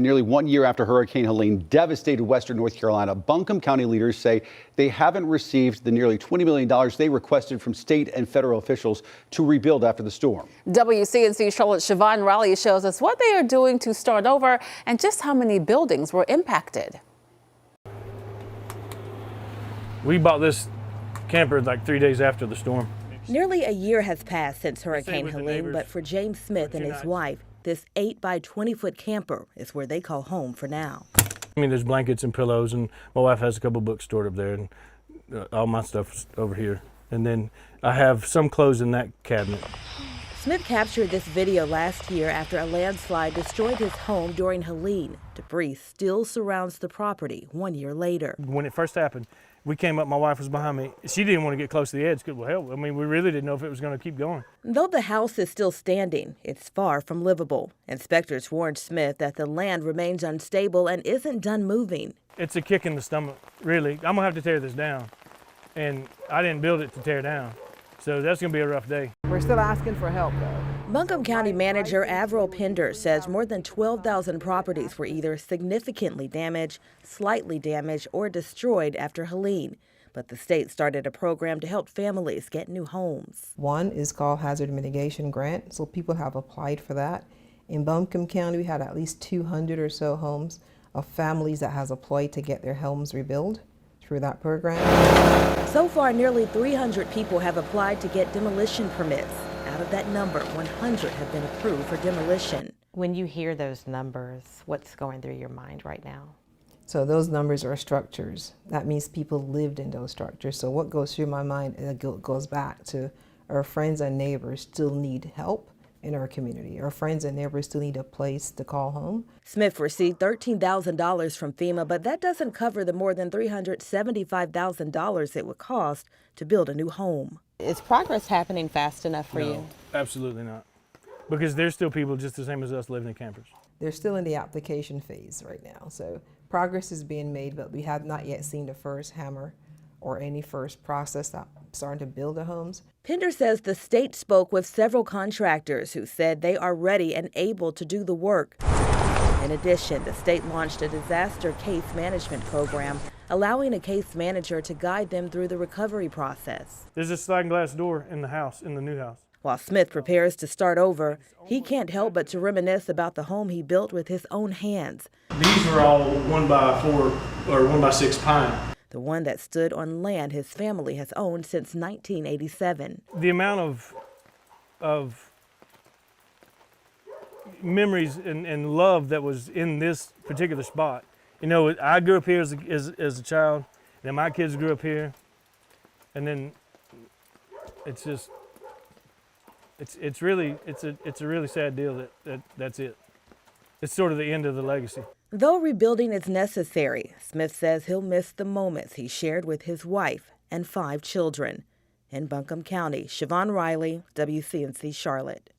Nearly 1 year after Hurricane Helene devastated western North Carolina, Buncombe County leaders say they haven't received the nearly $20 million they requested from state and federal officials to rebuild after the storm. WCNC Charlotte Siobhan Riley shows us what they are doing to start over and just how many buildings were impacted. We bought this camper like 3 days after the storm. Nearly a year has passed since Hurricane Helene, but for James Smith and his wife, this 8 by 20-foot camper is where they call home for now. I mean, there's blankets and pillows, and my wife has a couple books stored up there, and all my stuff's over here. And then I have some clothes in that cabinet. Smith captured this video last year after a landslide destroyed his home during Helene. Debris still surrounds the property 1 year later. When it first happened, we came up, my wife was behind me. She didn't want to get close to the edge because, well, hell, I mean, we really didn't know if it was going to keep going. Though the house is still standing, it's far from livable. Inspectors warned Smith that the land remains unstable and isn't done moving. It's a kick in the stomach, really. I'm going to have to tear this down. And I didn't build it to tear down. So that's going to be a rough day. We're still asking for help, though. Buncombe County Manager Avril Pender says more than 12,000 properties were either significantly damaged, slightly damaged, or destroyed after Helene. But the state started a program to help families get new homes. One is called Hazard Mitigation Grant, so people have applied for that. In Buncombe County, we had at least 200 or so homes of families that has applied to get their homes rebuilt through that program. So far, nearly 300 people have applied to get demolition permits. Out of that number, 100 have been approved for demolition. When you hear those numbers, what's going through your mind right now? So those numbers are structures. That means people lived in those structures. So what goes through my mind goes back to our friends and neighbors still need help in our community. Our friends and neighbors still need a place to call home. Smith received $13,000 from FEMA, but that doesn't cover the more than $375,000 it would cost to build a new home. Is progress happening fast enough for you? Absolutely not. Because there's still people just the same as us living in campers. They're still in the application phase right now. So progress is being made, but we have not yet seen the first hammer or any first process that starting to build the homes. Pender says the state spoke with several contractors who said they are ready and able to do the work. In addition, the state launched a disaster case management program, allowing a case manager to guide them through the recovery process. There's a sliding glass door in the house, in the new house. While Smith prepares to start over, he can't help but to reminisce about the home he built with his own hands. These were all 1x4 or 1x6 pine. The one that stood on land his family has owned since 1987. The amount of memories and love that was in this particular spot. You know, I grew up here as a child, then my kids grew up here, and then it's just, it's a really sad deal that's it. It's sort of the end of the legacy. Though rebuilding is necessary, Smith says he'll miss the moments he shared with his wife and 5 children. In Buncombe County, Siobhan Riley, WCNC Charlotte.